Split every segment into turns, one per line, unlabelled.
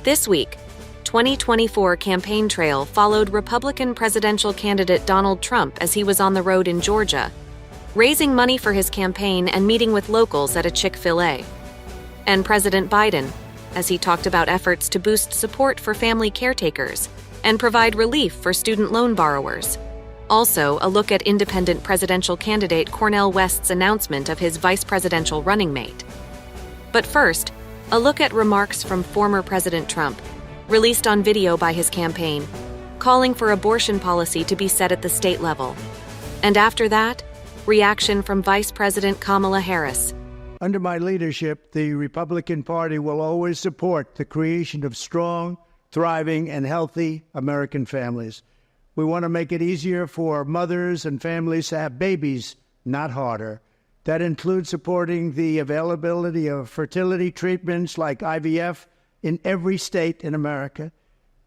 This week, 2024 campaign trail followed Republican presidential candidate Donald Trump as he was on the road in Georgia, raising money for his campaign and meeting with locals at a Chik-Fil-A. And President Biden, as he talked about efforts to boost support for family caretakers and provide relief for student loan borrowers. Also, a look at independent presidential candidate Cornel West's announcement of his vice presidential running mate. But first, a look at remarks from former President Trump, released on video by his campaign, calling for abortion policy to be set at the state level. And after that, reaction from Vice President Kamala Harris.
Under my leadership, the Republican Party will always support the creation of strong, thriving, and healthy American families. We want to make it easier for mothers and families to have babies, not harder. That includes supporting the availability of fertility treatments like IVF in every state in America.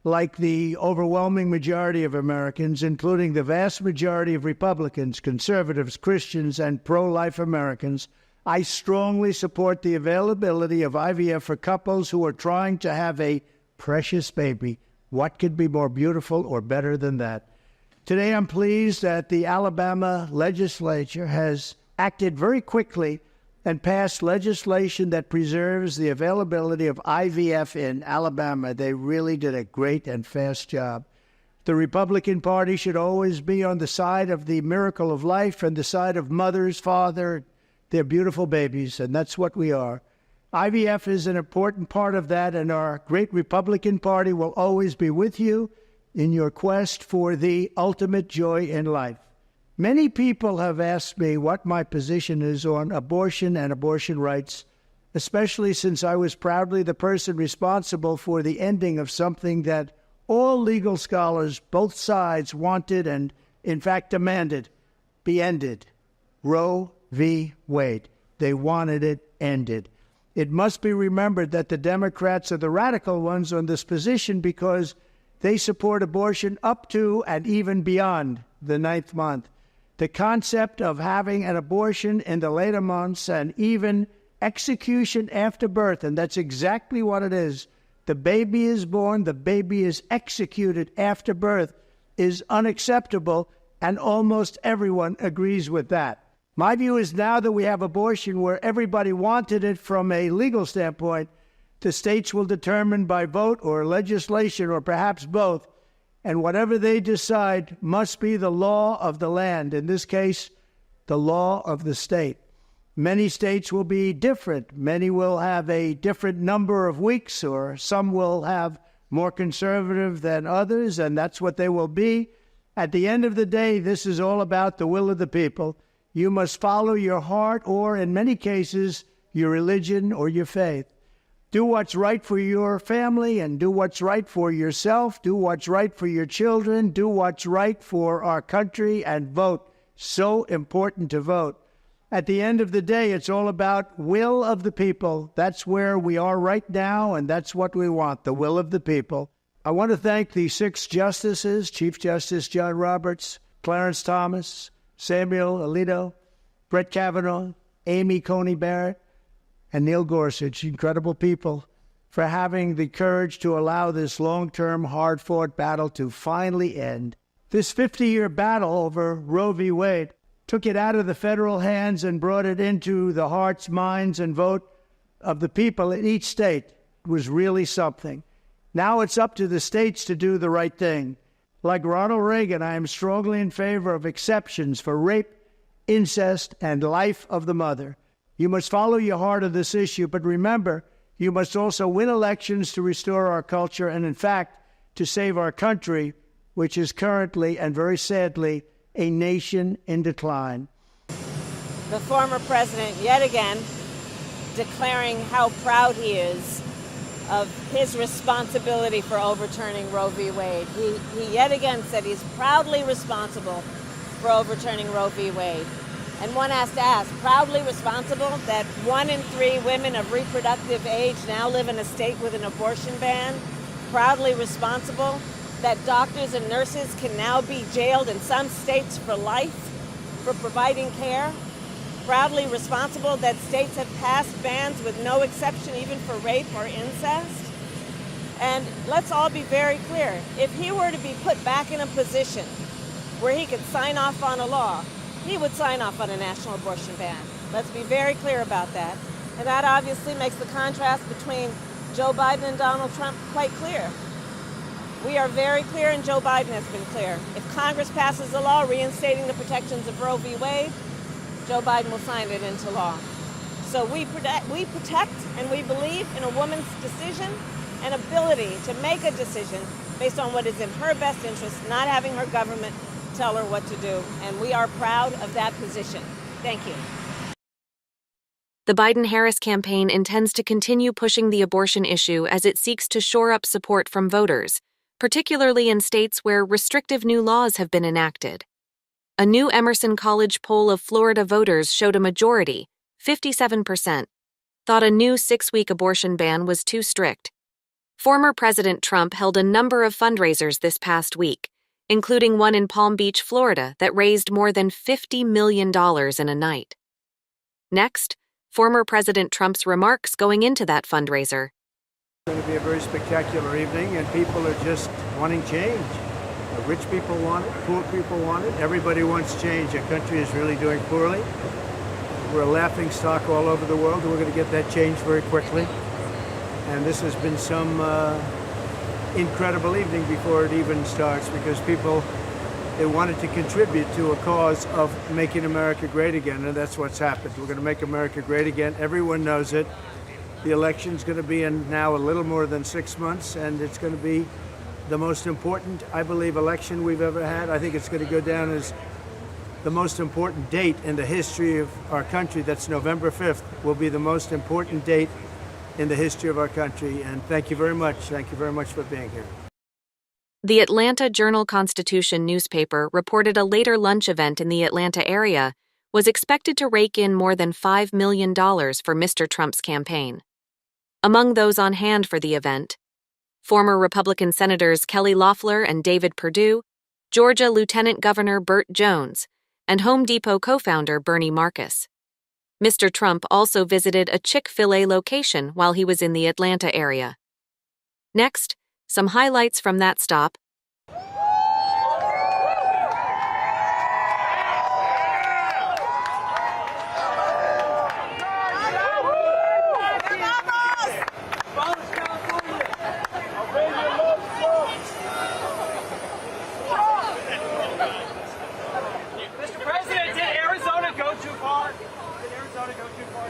Like the overwhelming majority of Americans, including the vast majority of Republicans, conservatives, Christians, and pro-life Americans, I strongly support the availability of IVF for couples who are trying to have a precious baby. What could be more beautiful or better than that? Today, I'm pleased that the Alabama legislature has acted very quickly and passed legislation that preserves the availability of IVF in Alabama. They really did a great and fast job. The Republican Party should always be on the side of the miracle of life and the side of mothers, father, their beautiful babies, and that's what we are. IVF is an important part of that, and our great Republican Party will always be with you in your quest for the ultimate joy in life. Many people have asked me what my position is on abortion and abortion rights, especially since I was proudly the person responsible for the ending of something that all legal scholars, both sides, wanted and, in fact, demanded be ended. Roe v. Wade. They wanted it ended. It must be remembered that the Democrats are the radical ones on this position because they support abortion up to and even beyond the 9th month. The concept of having an abortion in the later months and even execution after birth, and that's exactly what it is. The baby is born, the baby is executed after birth, is unacceptable, and almost everyone agrees with that. My view is now that we have abortion where everybody wanted it from a legal standpoint, the states will determine by vote or legislation or perhaps both, and whatever they decide must be the law of the land, in this case, the law of the state. Many states will be different. Many will have a different number of weeks, or some will have more conservative than others, and that's what they will be. At the end of the day, this is all about the will of the people. You must follow your heart or, in many cases, your religion or your faith. Do what's right for your family and do what's right for yourself. Do what's right for your children. Do what's right for our country and vote. So important to vote. At the end of the day, it's all about will of the people. That's where we are right now, and that's what we want, the will of the people. I want to thank the 6 justices, Chief Justice John Roberts, Clarence Thomas, Samuel Alito, Brett Kavanaugh, Amy Coney Barrett, and Neil Gorsuch, incredible people, for having the courage to allow this long-term, hard-fought battle to finally end. This 50-year battle over Roe v. Wade took it out of the federal hands and brought it into the hearts, minds, and vote of the people in each state. It was really something. Now it's up to the states to do the right thing. Like Ronald Reagan, I am strongly in favor of exceptions for rape, incest, and life of the mother. You must follow your heart on this issue, but remember, you must also win elections to restore our culture and, in fact, to save our country, which is currently, and very sadly, a nation in decline.
The former president, yet again, declaring how proud he is of his responsibility for overturning Roe v. Wade. He yet again said he's proudly responsible for overturning Roe v. Wade. And one has to ask, proudly responsible that 1 in 3 women of reproductive age now live in a state with an abortion ban? Proudly responsible that doctors and nurses can now be jailed in some states for life for providing care? Proudly responsible that states have passed bans with no exception even for rape or incest? And let's all be very clear. If he were to be put back in a position where he could sign off on a law, he would sign off on a national abortion ban. Let's be very clear about that. And that obviously makes the contrast between Joe Biden and Donald Trump quite clear. We are very clear, and Joe Biden has been clear. If Congress passes a law reinstating the protections of Roe v. Wade, Joe Biden will sign it into law. So we protect and we believe in a woman's decision and ability to make a decision based on what is in her best interest, not having her government tell her what to do. And we are proud of that position. Thank you.
The Biden-Harris campaign intends to continue pushing the abortion issue as it seeks to shore up support from voters, particularly in states where restrictive new laws have been enacted. A new Emerson College poll of Florida voters showed a majority, 57%, thought a new 6-week abortion ban was too strict. Former President Trump held a number of fundraisers this past week, including one in Palm Beach, Florida, that raised more than $50 million in a night. Next, former President Trump's remarks going into that fundraiser.
It's going to be a very spectacular evening, and people are just wanting change. Rich people want it, poor people want it, everybody wants change. Our country is really doing poorly. We're a laughing stock all over the world, and we're going to get that change very quickly. And this has been some incredible evening before it even starts, because people, they wanted to contribute to a cause of making America great again, and that's what's happened. We're going to make America great again. Everyone knows it. The election's going to be in now a little more than 6 months, and it's going to be the most important, I believe, election we've ever had. I think it's going to go down as the most important date in the history of our country. That's November 5th, will be the most important date in the history of our country. And thank you very much. Thank you very much for being here.
The Atlanta Journal-Constitution newspaper reported a later lunch event in the Atlanta area was expected to rake in more than $5 million for Mr. Trump's campaign. Among those on hand for the event, former Republican Senators Kelly Loeffler and David Perdue, Georgia Lieutenant Governor Burt Jones, and Home Depot co-founder Bernie Marcus. Mr. Trump also visited a Chik-Fil-A location while he was in the Atlanta area. Next, some highlights from that stop.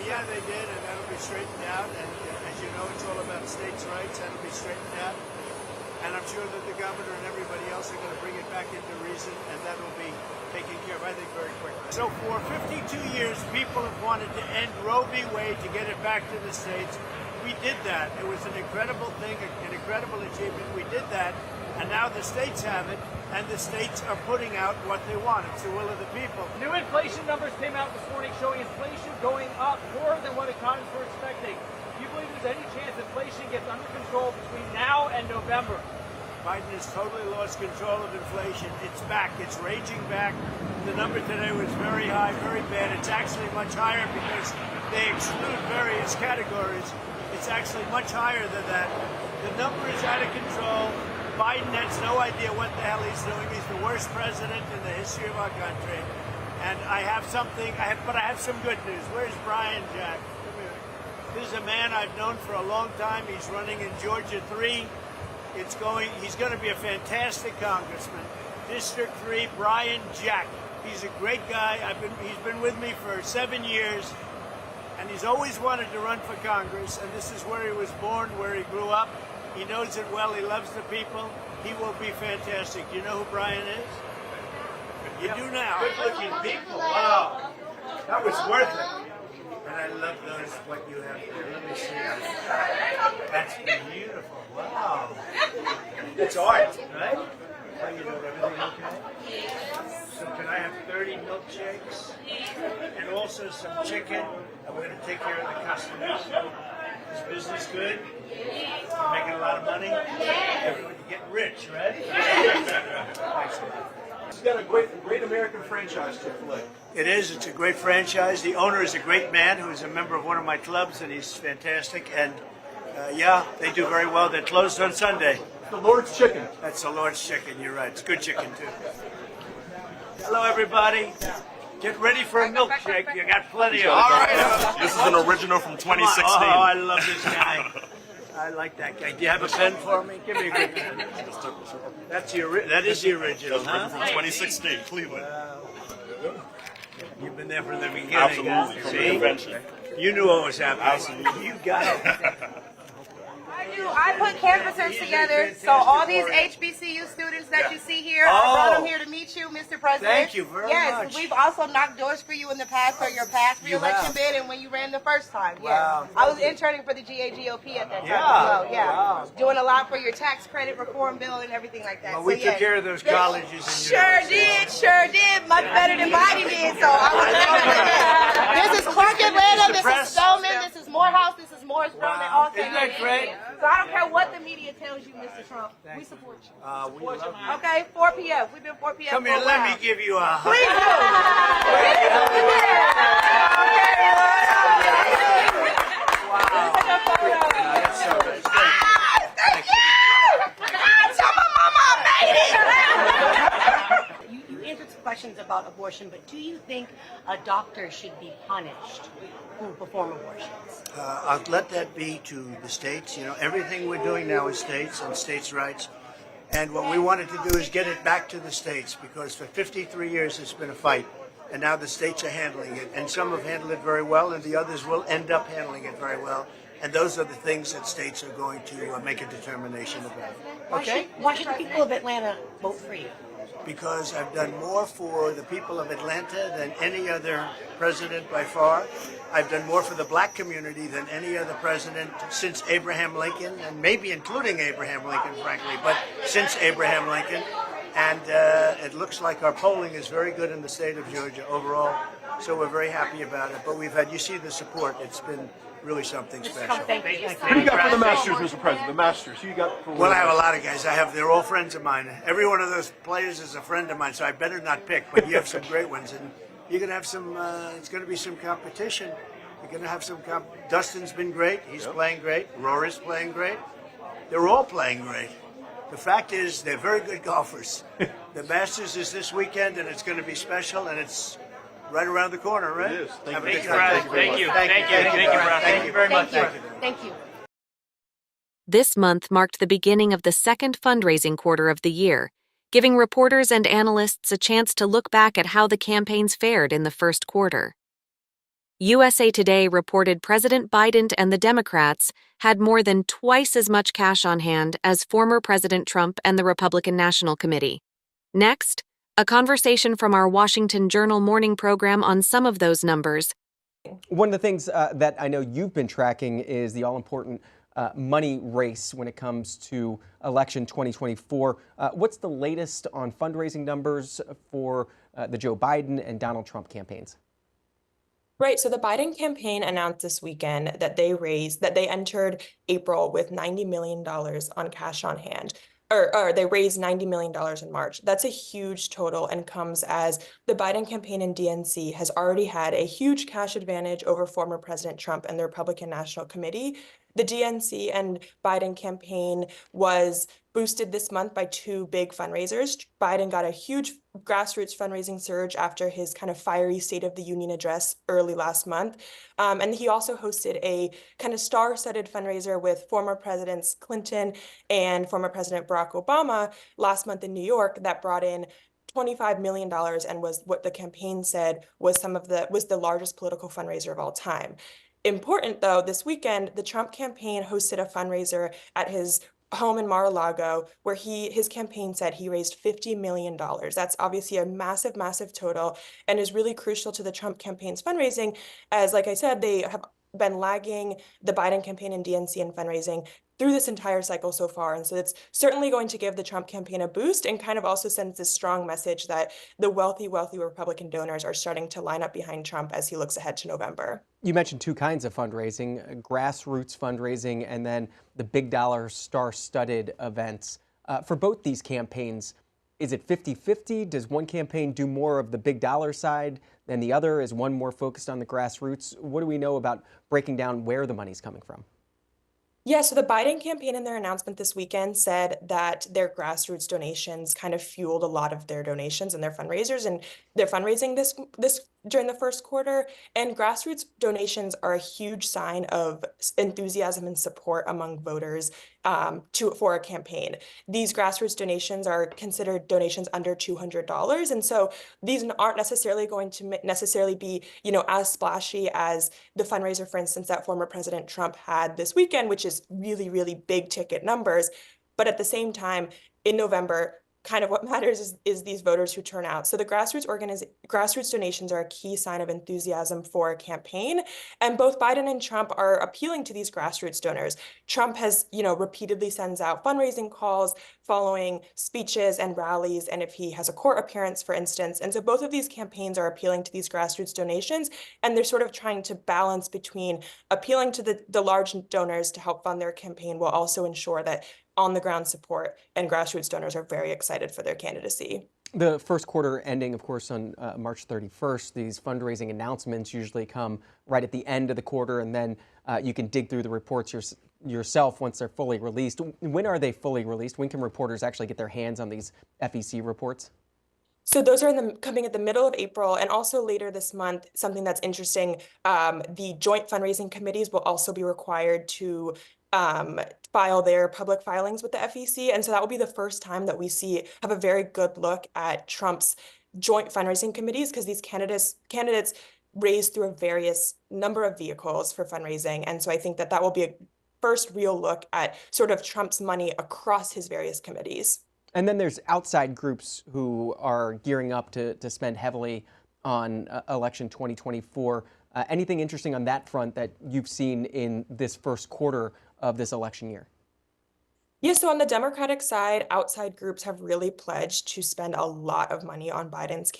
Yeah, they did, and that'll be straightened out. And as you know, it's all about states' rights. That'll be straightened out. And I'm sure that the governor and everybody else are going to bring it back into reason, and that will be taken care of, I think, very quickly. So for 52 years, people have wanted to end Roe v. Wade to get it back to the states. We did that. It was an incredible thing, an incredible achievement. We did that, and now the states have it, and the states are putting out what they want. It's the will of the people.
New inflation numbers came out this morning showing inflation going up more than what economists were expecting. Do you believe there's any chance inflation gets under control between now and November?
Biden has totally lost control of inflation. It's back. It's raging back. The number today was very high, very bad. It's actually much higher because they exclude various categories. It's actually much higher than that. The number is out of control. Biden has no idea what the hell he's doing. He's the worst president in the history of our country. And I have some good news. Where's Brian Jack? Come here. This is a man I've known for a long time. He's running in Georgia 3. He's going to be a fantastic congressman. District 3, Brian Jack. He's a great guy. He's been with me for 7 years, and he's always wanted to run for Congress, and this is where he was born, where he grew up. He knows it well. He loves the people. He will be fantastic. Do you know who Brian is? You do now. Good-looking people. Wow. That was worth it. And I love those, what you have there. Let me see. That's beautiful. Wow. It's art, right? How you doing? Everything okay? So can I have 30 milkshakes? And also some chicken. And we're going to take care of the customers. Is business good? You're making a lot of money? Everyone's getting rich, right? Excellent.
It's got a great American franchise, Chik-Fil-A.
It is. It's a great franchise. The owner is a great man who is a member of one of my clubs, and he's fantastic. And Yeah, they do very well. They're closed on Sunday.
The Lord's Chicken.
That's the Lord's chicken. You're right. It's good chicken, too. Hello, everybody. Get ready for a milkshake. You got plenty of it.
All right. This is an original from 2016.
Oh, I love this guy. I like that guy. Do you have a pen for me? Give me a good pen. That is the original, huh?
From 2016, Cleveland.
You've been there from the beginning.
Absolutely.
Huh?
From the
See?
convention.
You knew what was happening.
Absolutely.
You got it.
I put canvassers together, so all these HBCU students that you see here, I brought them here to meet you, Mr. President.
Thank you very much.
Yes, we've also knocked doors for you in the past for your past re-election bid and when you ran the first time. Yes.
Wow.
I was interning for the GAGOP at that time
Yeah.
as well. Yeah.
Wow.
Doing a lot for your tax credit reform bill and everything like that.
Well, we
So,
took
yes.
care of those colleges and
Sure did. Much better than Biden did, so I want to know. This is Clark Atlanta, this is Spelman, this is Morehouse, this is Morris Brown, they all came
Isn't that
out.
great?
So I don't care what the media tells you, Mr. Trump. We support you.
We love you.
Okay, 4 p.m. We've been 4 p.m.
Come
for
here,
a
let
while.
me give you a hug.
Please Thank you! Tell my mama I made it!
You answered some questions about abortion, but do you think a doctor should be punished who perform abortions?
I'll let that be to the states. You know, everything we're doing now is states and states' rights. And what we wanted to do is get it back to the states, because for 53 years it's been a fight. And now the states are handling it. And some have handled it very well, and the others will end up handling it very well. And those are the things that states are going to make a determination about. Okay?
Why should the people of Atlanta vote for you?
Because I've done more for the people of Atlanta than any other president by far. I've done more for the black community than any other president since Abraham Lincoln, and maybe including Abraham Lincoln, frankly, but since Abraham Lincoln. And it looks like our polling is very good in the state of Georgia overall, so we're very happy about it. But you see the support. It's been really something special.
Thank you.
Who you got for the Masters, Mr. President? The Masters. Who you got for?
Well, I have a lot of guys. They're all friends of mine. Every one of those players is a friend of mine, so I better not pick. But you have some great ones, and you're gonna have some. It's gonna be some competition. You're gonna have some. Dustin's been great. He's playing great. Rory's playing great. They're all playing great. The fact is, they're very good golfers. The Masters is this weekend, and it's going to be special, and it's right around the corner, right?
It is.
Have a
Thank
good
you,
time.
Brad.
Thank you.
Thank you, Brad. Thank you very much.
Thank you.
This month marked the beginning of the second fundraising quarter of the year, giving reporters and analysts a chance to look back at how the campaigns fared in the first quarter. USA Today reported President Biden and the Democrats had more than twice as much cash on hand as former President Trump and the Republican National Committee. Next, a conversation from our Washington Journal morning program on some of those numbers.
One of the things that I know you've been tracking is the all-important money race when it comes to election 2024. What's the latest on fundraising numbers for the Joe Biden and Donald Trump campaigns?
Right. So the Biden campaign announced this weekend that they entered April with $90 million on cash on hand. Or they raised $90 million in March. That's a huge total and comes as the Biden campaign in DNC has already had a huge cash advantage over former President Trump and the Republican National Committee. The DNC and Biden campaign was boosted this month by two big fundraisers. Biden got a huge grassroots fundraising surge after his kind of fiery State of the Union address early last month. And he also hosted a kind of star-studded fundraiser with former Presidents Clinton and former President Barack Obama last month in New York that brought in $25 million and was what the campaign said was the largest political fundraiser of all time. Important, though, this weekend, the Trump campaign hosted a fundraiser at his home in Mar-a-Lago where his campaign said he raised $50 million. That's obviously a massive, massive total and is really crucial to the Trump campaign's fundraising. As, like I said, they have been lagging the Biden campaign and DNC in fundraising through this entire cycle so far. And so it's certainly going to give the Trump campaign a boost and kind of also sends this strong message that the wealthy Republican donors are starting to line up behind Trump as he looks ahead to November.
You mentioned two kinds of fundraising, grassroots fundraising and then the big dollar star-studded events. For both these campaigns, is it 50-50? Does one campaign do more of the big dollar side than the other? Is one more focused on the grassroots? What do we know about breaking down where the money's coming from?
Yeah, so the Biden campaign in their announcement this weekend said that their grassroots donations kind of fueled a lot of their donations and their fundraisers and their fundraising this during the first quarter. And grassroots donations are a huge sign of enthusiasm and support among voters for a campaign. These grassroots donations are considered donations under $200, and so these aren't necessarily going to necessarily be, as splashy as the fundraiser, for instance, that former President Trump had this weekend, which is really, really big ticket numbers. But at the same time, in November, kind of what matters is these voters who turn out. So the grassroots donations are a key sign of enthusiasm for a campaign. And both Biden and Trump are appealing to these grassroots donors. Trump has, repeatedly sends out fundraising calls following speeches and rallies, and if he has a court appearance, for instance. And so both of these campaigns are appealing to these grassroots donations, and they're sort of trying to balance between appealing to the large donors to help fund their campaign while also ensure that on-the-ground support and grassroots donors are very excited for their candidacy.
The first quarter ending, of course, on March 31st. These fundraising announcements usually come right at the end of the quarter, and then you can dig through the reports yourself once they're fully released. When are they fully released? When can reporters actually get their hands on these FEC reports?
So those are coming at the middle of April, and also later this month. Something that's interesting, the joint fundraising committees will also be required to file their public filings with the FEC. And so that will be the first time that we have a very good look at Trump's joint fundraising committees, because these candidates raise through a various number of vehicles for fundraising. And so I think that will be a first real look at sort of Trump's money across his various committees.
And then there's outside groups who are gearing up to spend heavily on election 2024. Anything interesting on that front that you've seen in this first quarter of this election year?
Yeah, so on the Democratic side, outside groups have really pledged to spend a lot of money on Biden's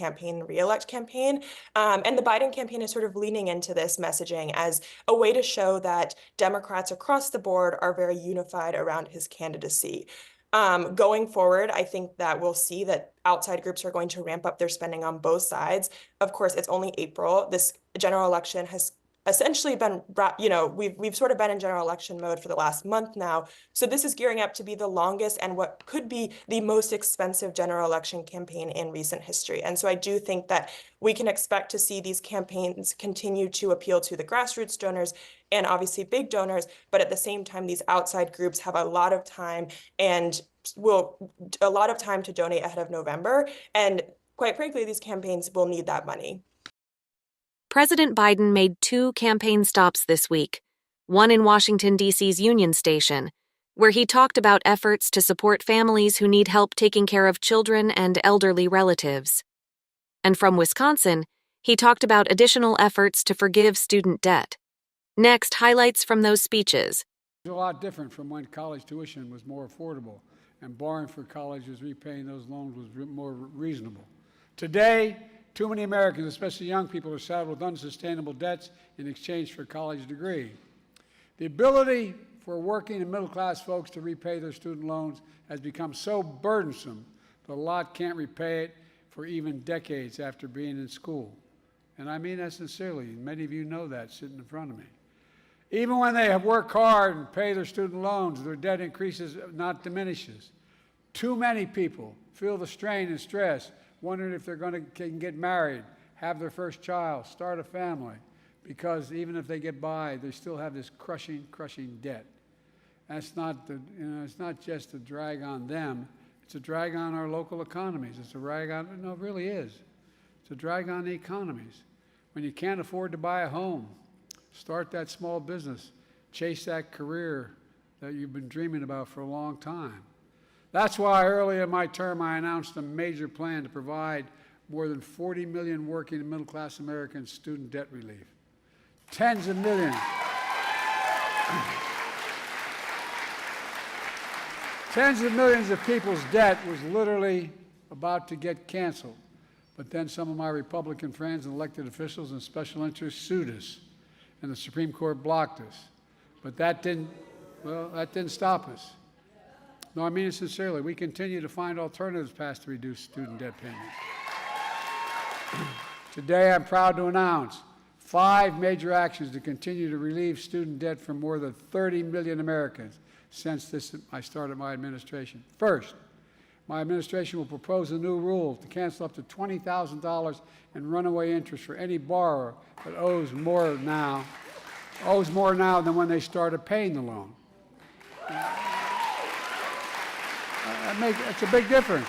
re-elect campaign. And the Biden campaign is sort of leaning into this messaging as a way to show that Democrats across the board are very unified around his candidacy. Going forward, I think that we'll see that outside groups are going to ramp up their spending on both sides. Of course, it's only April. This general election has essentially been, we've sort of been in general election mode for the last month now. So this is gearing up to be the longest and what could be the most expensive general election campaign in recent history. And so I do think that we can expect to see these campaigns continue to appeal to the grassroots donors and obviously big donors, but at the same time, these outside groups have a lot of time to donate ahead of November. And quite frankly, these campaigns will need that money.
President Biden made 2 campaign stops this week, one in Washington, D.C.'s Union Station, where he talked about efforts to support families who need help taking care of children and elderly relatives. And from Wisconsin, he talked about additional efforts to forgive student debt. Next, highlights from those speeches.
It's a lot different from when college tuition was more affordable and borrowing for colleges, repaying those loans was more reasonable. Today, too many Americans, especially young people, are saddled with unsustainable debts in exchange for a college degree. The ability for working and middle-class folks to repay their student loans has become so burdensome that a lot can't repay it for even decades after being in school. And I mean that sincerely. Many of you know that sitting in front of me. Even when they have worked hard and pay their student loans, their debt increases, not diminishes. Too many people feel the strain and stress, wondering if they're can get married, have their first child, start a family, because even if they get by, they still have this crushing debt. That's not it's not just a drag on them, it's a drag on our local economies. It's a drag on, it really is. It's a drag on the economies. When you can't afford to buy a home, start that small business, chase that career that you've been dreaming about for a long time. That's why early in my term I announced a major plan to provide more than 40 million working and middle-class Americans student debt relief. Tens of millions. Tens of millions of people's debt was literally about to get canceled. But then some of my Republican friends and elected officials and special interests sued us, and the Supreme Court blocked us. But that didn't stop us. No, I mean it sincerely. We continue to find alternative paths to reduce student debt payments. Today, I'm proud to announce 5 major actions to continue to relieve student debt from more than 30 million Americans since I started my administration. First, my administration will propose a new rule to cancel up to $20,000 in runaway interest for any borrower that owes more now than when they started paying the loan. That's a big difference.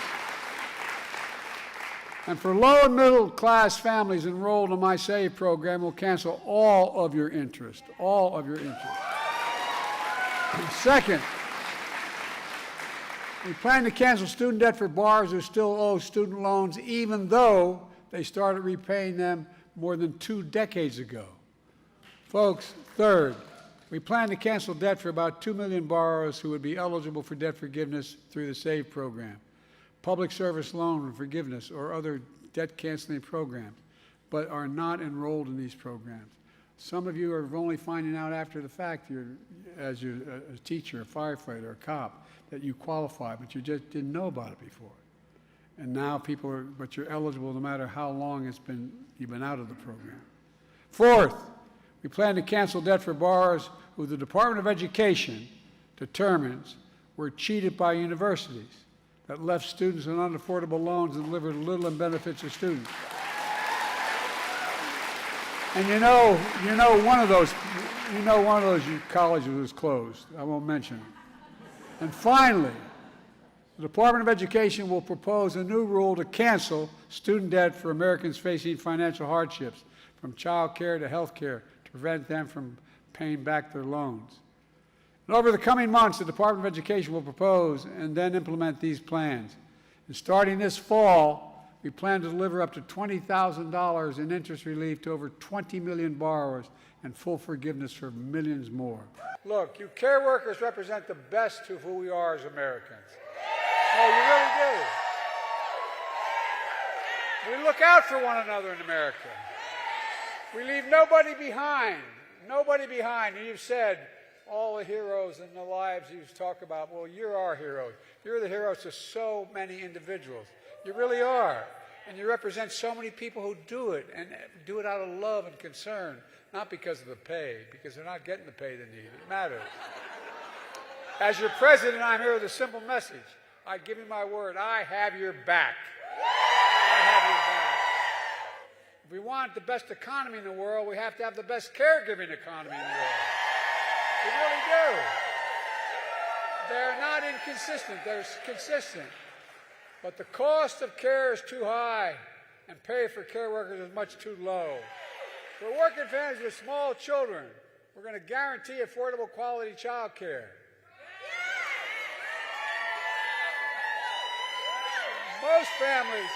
And for low and middle class families enrolled in my SAVE program, we'll cancel all of your interest, all of your interest. Second, we plan to cancel student debt for borrowers who still owe student loans even though they started repaying them more than 2 decades ago. Folks, third, we plan to cancel debt for about 2 million borrowers who would be eligible for debt forgiveness through the SAVE program, public service loan forgiveness, or other debt canceling programs, but are not enrolled in these programs. Some of you are only finding out after the fact, as you're a teacher, a firefighter, a cop, that you qualify, but you just didn't know about it before. And now but you're eligible no matter how long you've been out of the program. Fourth, we plan to cancel debt for borrowers who the Department of Education determines were cheated by universities that left students on unaffordable loans and delivered little in benefits to students. And you know one of those colleges was closed. I won't mention it. And finally, the Department of Education will propose a new rule to cancel student debt for Americans facing financial hardships, from child care to health care, to prevent them from paying back their loans. And over the coming months, the Department of Education will propose and then implement these plans. And starting this fall, we plan to deliver up to $20,000 in interest relief to over 20 million borrowers and full forgiveness for millions more. Look, you care workers represent the best of who we are as Americans. Oh, you really do. We look out for one another in America. We leave nobody behind. Nobody behind. And you've said all the heroes and the lives you've talked about. Well, you're our heroes. You're the heroes to so many individuals. You really are. And you represent so many people who do it, and do it out of love and concern, not because of the pay, because they're not getting the pay they need. It matters. As your president, I'm here with a simple message. I give you my word. I have your back. I have your back. If we want the best economy in the world, we have to have the best caregiving economy in the world. We really do. They're not inconsistent. They're consistent. But the cost of care is too high, and pay for care workers is much too low. For working families with small children, we're going to guarantee affordable quality child care. Most families,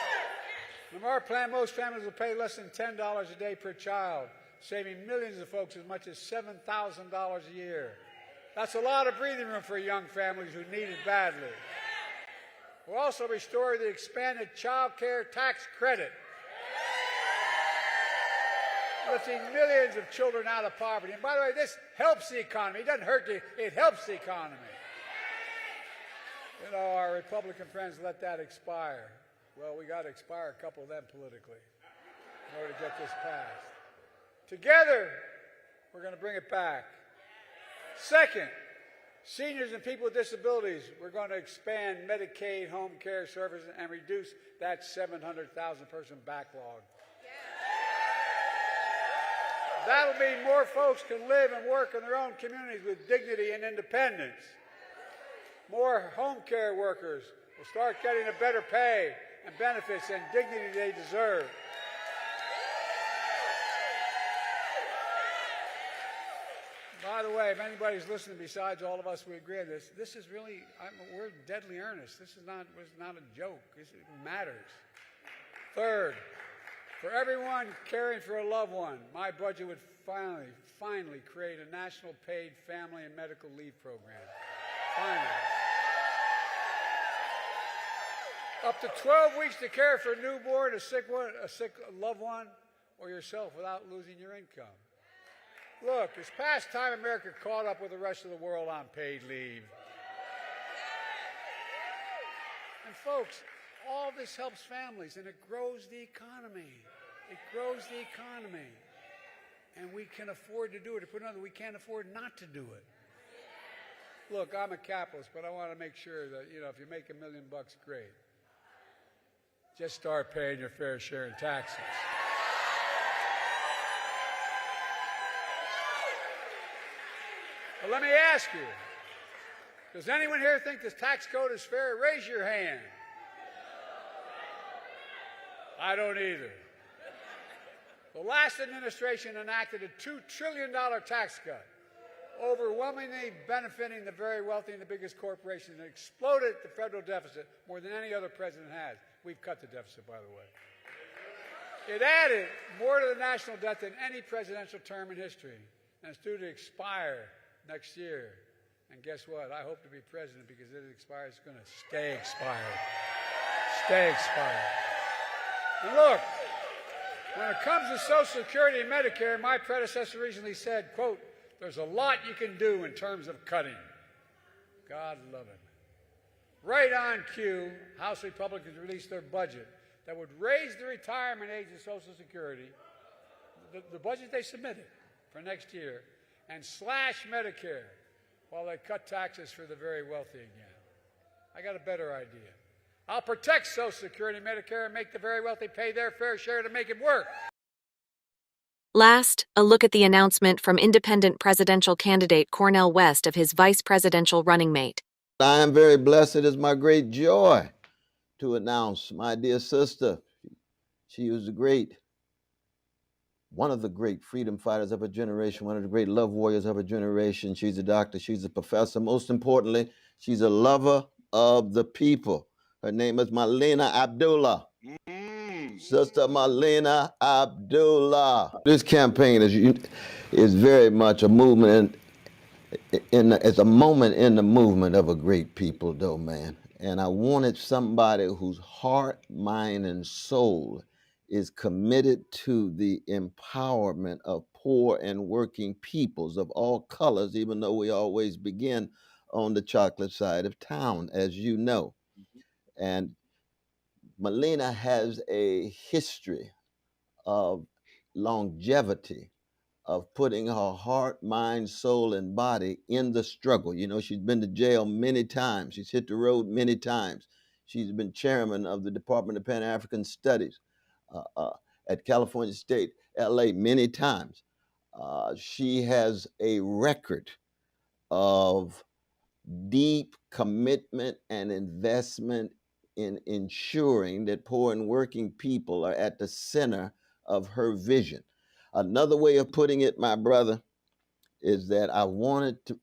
from our plan, most families will pay less than $10 a day per child, saving millions of folks as much as $7,000 a year. That's a lot of breathing room for young families who need it badly. We'll also restore the expanded child care tax credit, lifting millions of children out of poverty. And by the way, this helps the economy. It doesn't hurt it helps the economy. You know, our Republican friends let that expire. Well, we got to expire a couple of them politically in order to get this passed. Together, we're going to bring it back. Second, seniors and people with disabilities, we're going to expand Medicaid home care services and reduce that 700,000 person backlog. That'll mean more folks can live and work in their own communities with dignity and independence. More home care workers will start getting a better pay and benefits and dignity they deserve. By the way, if anybody's listening besides all of us, we agree on this. This is really, we're deadly earnest. This is not a joke. It matters. Third, for everyone caring for a loved one, my budget would finally create a national paid family and medical leave program. Finally. Up to 12 weeks to care for a newborn, a sick loved one, or yourself without losing your income. Look, it's past time America caught up with the rest of the world on paid leave. And folks, all this helps families, and it grows the economy. It grows the economy. and we can afford to do it. To put another, we can't afford not to do it. Look, I'm a capitalist, but I want to make sure that, if you make $1 million, great. Just start paying your fair share in taxes. But let me ask you, does anyone here think this tax code is fair? Raise your hand. I don't either. The last administration enacted a $2 trillion tax cut, overwhelmingly benefiting the very wealthy and the biggest corporations, and exploded the federal deficit more than any other president has. We've cut the deficit, by the way. It added more to the national debt than any presidential term in history, and it's due to expire next year. And guess what? I hope to be president because it expires. It's going to stay expired. Stay expired. And look, when it comes to Social Security and Medicare, my predecessor recently said, quote, "There's a lot you can do in terms of cutting." God love him. Right on cue, House Republicans released their budget that would raise the retirement age of Social Security, the budget they submitted for next year, and slash Medicare while they cut taxes for the very wealthy again. I got a better idea. I'll protect Social Security and Medicare and make the very wealthy pay their fair share to make it work.
Last, a look at the announcement from independent presidential candidate Cornel West of his vice presidential running mate.
I am very blessed. It is my great joy to announce my dear sister. She was one of the great freedom fighters of her generation, one of the great love warriors of her generation. She's a doctor, she's a professor. Most importantly, she's a lover of the people. Her name is Malina Abdullah. Sister Malina Abdullah. This campaign is very much a movement, it's a moment in the movement of a great people, though, man. And I wanted somebody whose heart, mind, and soul is committed to the empowerment of poor and working peoples of all colors, even though we always begin on the chocolate side of town, as you know. And Malina has a history of longevity, of putting her heart, mind, soul, and body in the struggle. She's been to jail many times. She's hit the road many times. She's been chairman of the Department of Pan-African Studies at California State, LA, many times. She has a record of deep commitment and investment in ensuring that poor and working people are at the center of her vision. Another way of putting it, my brother, is that I wanted to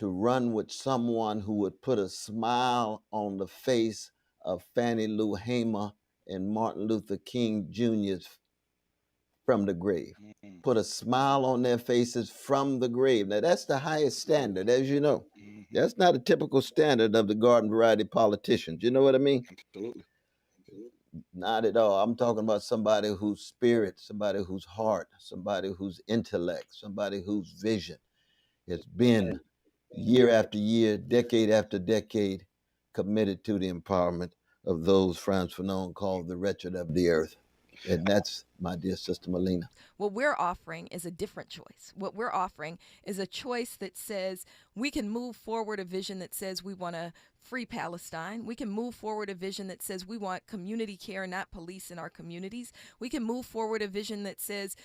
run with someone who would put a smile on the face of Fannie Lou Hamer and Martin Luther King Jr.'s from the grave. Put a smile on their faces from the grave. Now, that's the highest standard, as you know. That's not a typical standard of the garden variety politicians. You know what I mean?
Absolutely.
Not at all. I'm talking about somebody whose spirit, somebody whose heart, somebody whose intellect, somebody whose vision has been year after year, decade after decade, committed to the empowerment of those Frantz Fanon called the wretched of the earth. And that's my dear sister Malina.
What we're offering is a different choice. What we're offering is a choice that says we can move forward a vision that says we want to free Palestine. We can move forward a vision that says we want community care, not police in our communities. We can move forward a vision that says,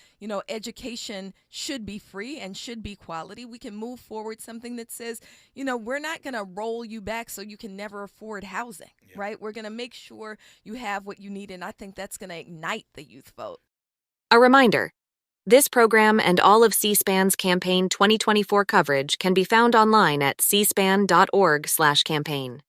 education should be free and should be quality. We can move forward something that says, we're not going to roll you back so you can never afford housing, right? We're going to make sure you have what you need. And I think that's going to ignite the youth vote.
A reminder, this program and all of C-SPAN's Campaign 2024 coverage can be found online at cspan.org/campaign.